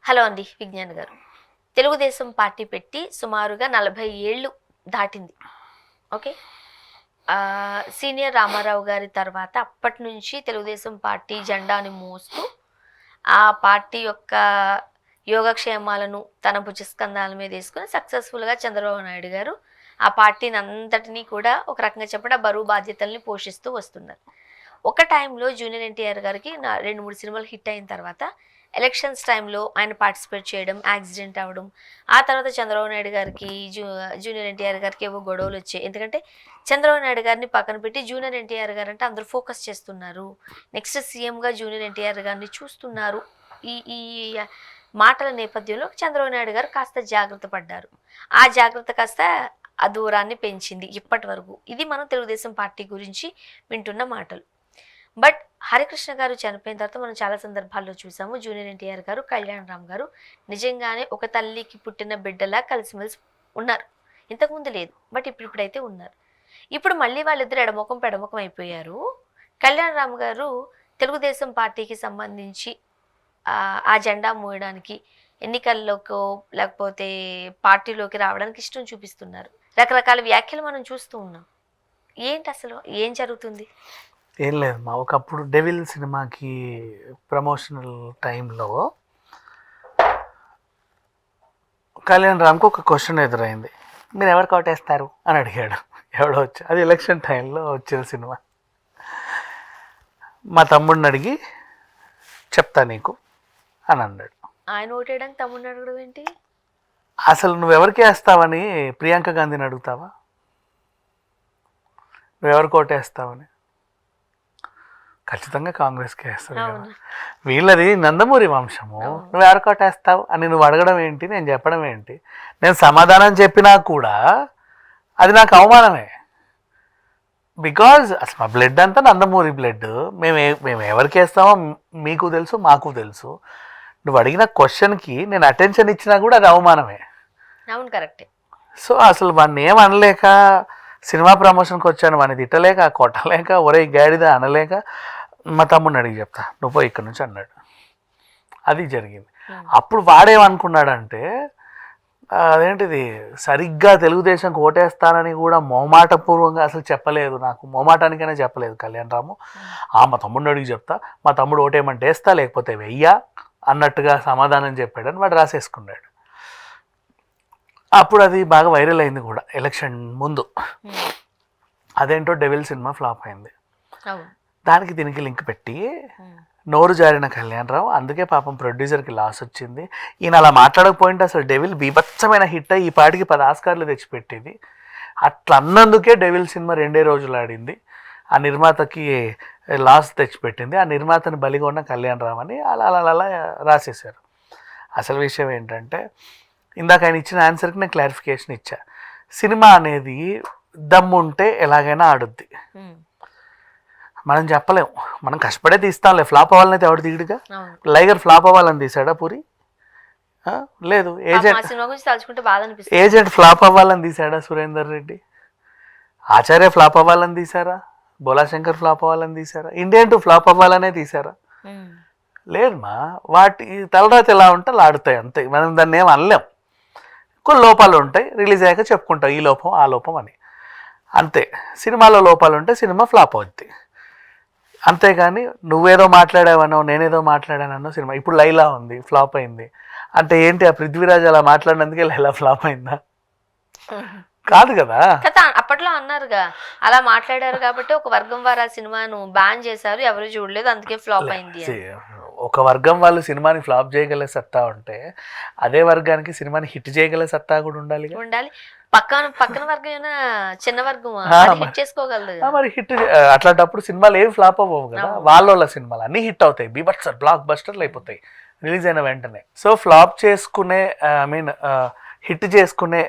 Hello అండి విజ్ఞాన్ గారు. Telugu Desam party పెట్టి సుమారుగా 40 ఏళ్ళు దాటింది. ఓకే. సీనియర్ రామారావు గారి తర్వాత అప్పటి నుంచి తెలుగుదేశం పార్టీ జెండాని మోస్తూ ఆ పార్టీ యొక్క యోగక్షేమాలను తన భుజస్కంధాల మీద వేసుకుని సక్సెస్ఫుల్గా చంద్రబాబు నాయుడు గారు ఆ పార్టీని అంతటినీ కూడా ఒక రకంగా చెప్పడం ఆ బరువు బాధ్యతల్ని పోషిస్తూ వస్తున్నారు. ఒక టైంలో జూనియర్ ఎన్టీఆర్ గారికి 2-3 సినిమాలు హిట్ అయిన తర్వాత ఎలక్షన్స్ టైంలో ఆయన పార్టిసిపేట్ చేయడం, యాక్సిడెంట్ అవ్వడం, ఆ తర్వాత చంద్రబాబు నాయుడు గారికి జూనియర్ ఎన్టీఆర్ గారికి ఏవో గొడవలు వచ్చాయి. ఎందుకంటే చంద్రబాబు నాయుడు గారిని పక్కన పెట్టి జూనియర్ ఎన్టీఆర్ గారు అంటే అందరూ ఫోకస్ చేస్తున్నారు, నెక్స్ట్ సీఎంగా జూనియర్ ఎన్టీఆర్ గారిని చూస్తున్నారు. ఈ ఈ మాటల నేపథ్యంలో చంద్రబాబు నాయుడు గారు కాస్త జాగ్రత్త పడ్డారు. ఆ జాగ్రత్త కాస్త ఆ దూరాన్ని పెంచింది ఇప్పటి వరకు. ఇది మనం తెలుగుదేశం పార్టీ గురించి వింటున్న మాటలు. బట్ హరికృష్ణ గారు చనిపోయిన తర్వాత మనం చాలా సందర్భాల్లో చూసాము జూనియర్ ఎన్టీఆర్ గారు, కళ్యాణ్ రామ్ గారు నిజంగానే ఒక తల్లికి పుట్టిన బిడ్డలా కలిసిమెలిసి ఉన్నారు. ఇంతకుముందు లేదు, బట్ ఇప్పుడైతే ఉన్నారు. ఇప్పుడు మళ్ళీ వాళ్ళిద్దరు ఎడముఖం పెడముఖం అయిపోయారు. కళ్యాణ్ రామ్ గారు తెలుగుదేశం పార్టీకి సంబంధించి ఆ జెండా మోయడానికి ఎన్నికల్లోకో లేకపోతే పార్టీలోకి రావడానికి ఇష్టం చూపిస్తున్నారు. రకరకాల వ్యాఖ్యలు మనం చూస్తూ ఉన్నాం. ఏంటి అసలు ఏం జరుగుతుంది? ఏం లేదు మా, ఒకప్పుడు డెవిల్ సినిమాకి ప్రమోషనల్ టైంలో కళ్యాణ్ రామ్కి ఒక క్వశ్చన్ ఎదురైంది. మీరు ఎవరికి ఓటేస్తారు అని అడిగాడు. ఎవడో వచ్చి, అది ఎలక్షన్ టైంలో వచ్చిన సినిమా. మా తమ్ముడిని అడిగి చెప్తా నీకు అని అన్నాడు. ఆయన ఓటేయడానికి తమ్ముడిని అడగడం ఏంటి? అసలు నువ్వెవరికి వేస్తావని ప్రియాంక గాంధీని అడుగుతావా? నువ్వెవరికి ఓటేస్తావని? ఖచ్చితంగా కాంగ్రెస్కి వేస్తావు కదా. వీళ్ళది నందమూరి వంశము, నువ్వు ఎవరికి ఓటేస్తావు అని నువ్వు అడగడం ఏంటి, నేను చెప్పడం ఏంటి? నేను సమాధానం చెప్పినా కూడా అది నాకు అవమానమే. బికాజ్ అసలు మా బ్లడ్ అంతా నందమూరి బ్లడ్. మేము ఎవరికి వేస్తామో మీకు తెలుసు, మాకు తెలుసు. నువ్వు అడిగిన క్వశ్చన్కి నేను అటెన్షన్ ఇచ్చినా కూడా అది అవమానమే. అవును, కరెక్టే. సో అసలు వాడిని ఏం అనలేక, సినిమా ప్రమోషన్కి వచ్చాను వాడిని తిట్టలేక, కొట్టలేక, ఒరే గాడిద అనలేక మా తమ్ముడిని అడిగి చెప్తా, నువ్వు పోయి ఇక్కడ నుంచి అన్నాడు. అది జరిగింది. అప్పుడు వాడేమనుకున్నాడంటే అదేంటిది సరిగ్గా తెలుగుదేశంకి ఓటేస్తానని కూడా మొహమాటపూర్వంగా అసలు చెప్పలేదు, నాకు మొహమాటానికైనా చెప్పలేదు కళ్యాణ్ రాము. మా తమ్ముడిని అడిగి చెప్తా, మా తమ్ముడు ఓటేయమంటే వేస్తా లేకపోతే వెయ్యా అన్నట్టుగా సమాధానం చెప్పాడని వాడు రాసేసుకున్నాడు. అప్పుడు అది బాగా వైరల్ అయింది కూడా ఎలక్షన్ ముందు. అదేంటో డెవిల్ సినిమా ఫ్లాప్ అయింది. దానికి దీనికి లింక్ పెట్టి నోరు జారిన కళ్యాణ్ రావు, అందుకే పాపం ప్రొడ్యూసర్కి లాస్ వచ్చింది. ఈయన అలా మాట్లాడకపోయింటే అసలు డెవిల్ బీభత్సమైన హిట్ అయ్యి ఈ పాటికి 10 ఆస్కార్లు తెచ్చిపెట్టేది. అట్లా అన్నందుకే డెవిల్ సినిమా 2 రోజులు ఆడింది. ఆ నిర్మాతకి లాస్ తెచ్చిపెట్టింది. ఆ నిర్మాతని బలిగొన్న కళ్యాణ్ రావు అని అలా అలా అలా రాసేశారు. అసలు విషయం ఏంటంటే, ఇందాక ఆయన ఇచ్చిన ఆన్సర్కి నేను క్లారిఫికేషన్ ఇచ్చా. సినిమా అనేది దమ్ము ఉంటే ఎలాగైనా ఆడుద్ది. మనం చెప్పలేం, మనం కష్టపడే తీస్తాంలే. ఫ్లాప్ అవ్వాలని అయితే ఎవడు తీయడుగా. లైగర్ ఫ్లాప్ అవ్వాలని తీసాడా పూరి? లేదు. ఏజెంట్ ఫ్లాప్ అవ్వాలని తీసాడా సురేందర్ రెడ్డి? ఆచార్య ఫ్లాప్ అవ్వాలని తీసారా? బోలాశంకర్ ఫ్లాప్ అవ్వాలని తీసారా? ఇండియన్ 2 ఫ్లాప్ అవ్వాలనే తీసారా? లేదు మా, వాటి తలరాత ఎలా ఉంటే అలా ఆడుతాయి అంతే. మనం దాన్ని ఏం అనలేం. కొన్ని లోపాలు ఉంటాయి, రిలీజ్ అయ్యాక చెప్పుకుంటాం ఈ లోపం ఆ లోపం అని, అంతే. సినిమాలో లోపాలు ఉంటే సినిమా ఫ్లాప్ అవుద్ది, అంతేగాని నువ్వేదో మాట్లాడావనో నేనేదో మాట్లాడానో సినిమా. ఇప్పుడు లైలా ఉంది, ఫ్లాప్ అయింది అంటే ఏంటి? ఆ పృథ్వీరాజ్ అలా మాట్లాడినందుకే లైలా ఫ్లాప్ అయిందా? కాదు కదా. అప్పట్లో అన్నారుగా, అలా మాట్లాడారు కాబట్టి ఒక వర్గం వారు ఆ సినిమాను బ్యాన్ చేశారు, ఎవరు చూడలేదు, అందుకే ఫ్లాప్ అయింది. ఒక వర్గం వాళ్ళు సినిమాని ఫ్లాప్ చేయగల సత్తా ఉంటే అదే వర్గానికి సినిమాని హిట్ చేయగల సత్తా కూడా ఉండాలి. పక్కన వర్గం చిన్న వర్గం హిట్ చేసుకోగలదు. మరి హిట్ అట్లాంటప్పుడు సినిమాలు ఏం ఫ్లాప్ అవ్వవు కదా. వాళ్ళ సినిమాలు అన్ని హిట్ అవుతాయి, బీభత్సర్ బ్లాక్ బస్టర్లు అయిపోతాయి రిలీజ్ అయిన వెంటనే. సో ఫ్లాప్ చేసుకునే హిట్ చేసుకునే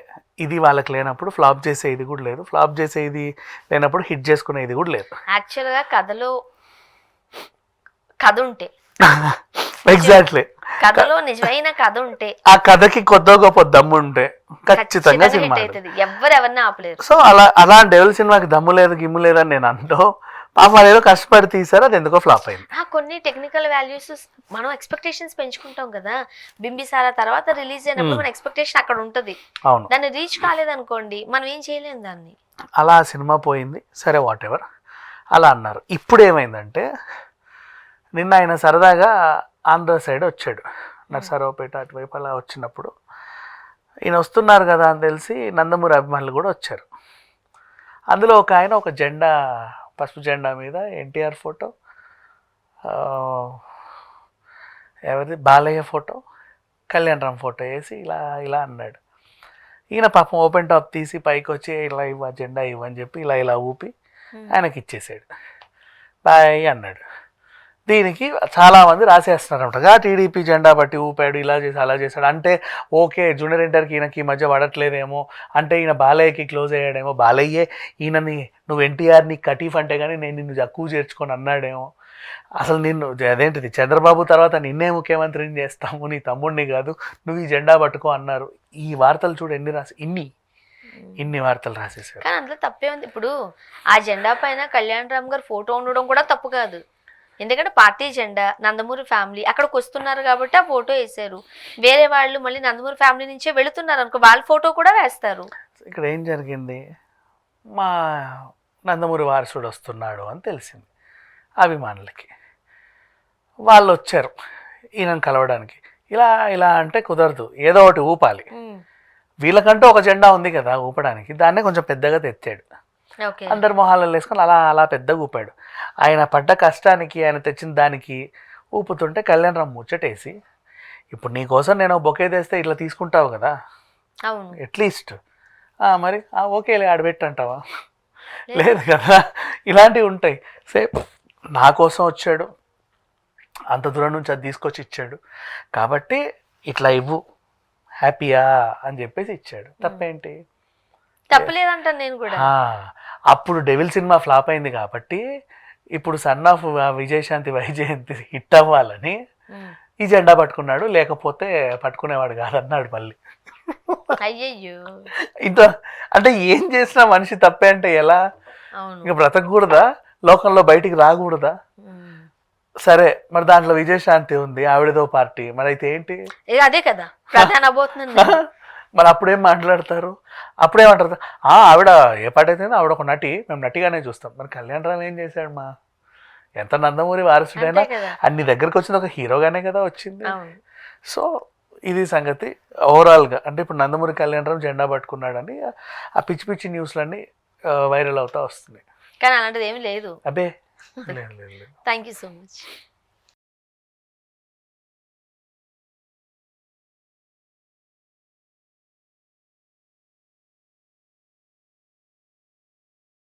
ఇది వాళ్ళకి లేనప్పుడు ఫ్లాప్ చేసే ఇది కూడా లేదు, ఫ్లాప్ చేసే ఇది లేనప్పుడు హిట్ చేసుకునే ఇది కూడా లేదు. యాక్చువల్గా కథలో కథ ఉంటే ఎగ్జాక్ట్లీ కథలో నిజమైన కథ ఉంటే, ఆ కథకి కొద్దో గొప్ప దమ్ము ఉంటే ఖచ్చితంగా సినిమా ఎవరెవరిని ఆపలేరు. సో అలా డెవిల్ సినిమాకి దమ్ము లేదు గిమ్ము లేదని నేను అంటూ పాపం వాళ్ళు ఏదో కష్టపడి తీసారు, అది ఎందుకో ఫ్లాప్ అయింది. కొన్ని టెక్నికల్ వాల్యూస్ మనం ఎక్స్పెక్టేషన్స్ పెంచుకుంటాం కదా. బింబిసారా తర్వాత రిలీజ్ అయినప్పుడు మన ఎక్స్పెక్టేషన్ అక్కడ ఉంటది. అవును, దాన్ని రీచ్ కాలేదనుకోండి మనం ఏం చేయలేము దాన్ని. అలా సినిమా పోయింది, సరే వాట్ ఎవర్ అలా అన్నారు. ఇప్పుడు ఏమైందంటే నిన్న ఆయన సరదాగా ఆంధ్ర సైడ్ వచ్చాడు, నర్సారావుపేట అటువైపు అలా వచ్చినప్పుడు ఈయన వస్తున్నారు కదా అని తెలిసి నందమూరి అభిమానులు కూడా వచ్చారు. అందులో ఒక ఆయన ఒక జెండా, పసుపు జెండా మీద ఎన్టీఆర్ ఫోటో, ఎవరిది బాలయ్య ఫోటో, కళ్యాణరామ్ ఫోటో వేసి ఇలా ఇలా అన్నాడు. ఈయన పాపం ఓపెన్ టాప్ తీసి పైకి వచ్చి ఇలా ఇవ్వ జెండా ఇవ్వని చెప్పి ఇలా ఇలా ఊపి ఆయనకి ఇచ్చేసాడు, బాయ్ అన్నాడు. దీనికి చాలామంది రాసేస్తున్నారన్నమాట, టీడీపీ జెండా బట్టి ఊపాడు, ఇలా చేసి అలా చేశాడు అంటే ఓకే, జూనియర్ ఎన్టీఆర్కి ఈయనకి ఈ మధ్య పడట్లేదేమో, అంటే ఈయన బాలయ్యకి క్లోజ్ అయ్యాడేమో, బాలయ్యే ఈయనని నువ్వు ఎన్టీఆర్ని కటీఫ్ అంటే కానీ నేను నిన్ను ఎక్కువ చేర్చుకొని అన్నాడేమో, అసలు నిన్ను అదేంటిది చంద్రబాబు తర్వాత నిన్నే ముఖ్యమంత్రిని చేస్తాము, నీ తమ్ముడిని కాదు, నువ్వు ఈ జెండా పట్టుకో అన్నారు. ఈ వార్తలు చూడు ఎన్ని రాసి ఇన్ని వార్తలు రాసేసారు. కానీ అందులో తప్పే ఉంది. ఇప్పుడు ఆ జెండా పైన కళ్యాణరామ్ గారు ఫోటో ఉండడం కూడా తప్పు కాదు, ఎందుకంటే పార్టీ జెండా, నందమూరి ఫ్యామిలీ అక్కడికి వస్తున్నారు కాబట్టి ఆ ఫోటో వేసారు. వేరే వాళ్ళు మళ్ళీ నందమూరి ఫ్యామిలీ నుంచే వెళుతున్నారు అనుకో, వాళ్ళ ఫోటో కూడా వేస్తారు. ఇక్కడ ఏం జరిగింది, మా నందమూరి వారసుడు వస్తున్నాడు అని తెలిసింది అభిమానులకి. వాళ్ళు వచ్చారు ఈయనను కలవడానికి. ఇలా ఇలా అంటే కుదరదు, ఏదో ఒకటి ఊపాలి. వీళ్ళకంటూ ఒక జెండా ఉంది కదా ఊపడానికి, దాన్నే కొంచెం పెద్దగా తెచ్చాడు. అందరు మొహాలలో వేసుకొని అలా అలా పెద్దగా ఊపాడు. ఆయన పడ్డ కష్టానికి, ఆయన తెచ్చిన దానికి ఊపుతుంటే కళ్యాణరామ్ ముచ్చటేసి, ఇప్పుడు నీకోసం నేను బొకే తెస్తే ఇట్లా తీసుకుంటావు కదా అట్లీస్ట్, మరి ఓకేలే ఆడబెట్టు అంటావా? లేదు కదా, ఇలాంటివి ఉంటాయి. సేమ్ నా కోసం వచ్చాడు, అంత దూరం నుంచి అది తీసుకొచ్చి ఇచ్చాడు కాబట్టి ఇట్లా ఇవ్వు, హ్యాపీయా అని చెప్పేసి ఇచ్చాడు. తప్పేంటి? తప్పలేదంటాను నేను కూడా. అప్పుడు డెవిల్ సినిమా ఫ్లాప్ అయింది కాబట్టి ఇప్పుడు son of Vijayashanti Vyjayanthi hit అవ్వాలని ఈ జెండా పట్టుకున్నాడు, లేకపోతే పట్టుకునేవాడు కాదన్నాడు మళ్ళీ. అయ్యయ్యో, ఇంత అంటే ఏం చేసినా మనిషి తప్పే అంటే ఎలా? ఇంకా బ్రతకూడదా, లోకంలో బయటికి రాకూడదా? సరే, మరి దాంట్లో విజయశాంతి ఉంది, ఆవిడదో పార్టీ, మరి అయితే ఏంటి? అదే కదా ప్రధాన అబోతుంది. మరి అప్పుడేం మాట్లాడతారు, అప్పుడేమంటారు, ఆవిడ ఏ పాట అయితే ఆవిడ ఒక నటి, మేము నటిగానే చూస్తాం. మరి కళ్యాణరామ్ ఏం చేశాడు? మా ఎంత నందమూరి వారసుడైనా అన్ని దగ్గరకు వచ్చింది ఒక హీరోగానే కదా వచ్చింది. సో ఇది సంగతి ఓవరాల్గా. అంటే ఇప్పుడు నందమూరి కళ్యాణరామ్ జెండా పట్టుకున్నాడని ఆ పిచ్చి పిచ్చి న్యూస్లన్నీ వైరల్ అవుతా వస్తున్నాయి. కానీ అలాంటిది ఏమీ లేదు. అబ్బే లేదు. Thank you so much.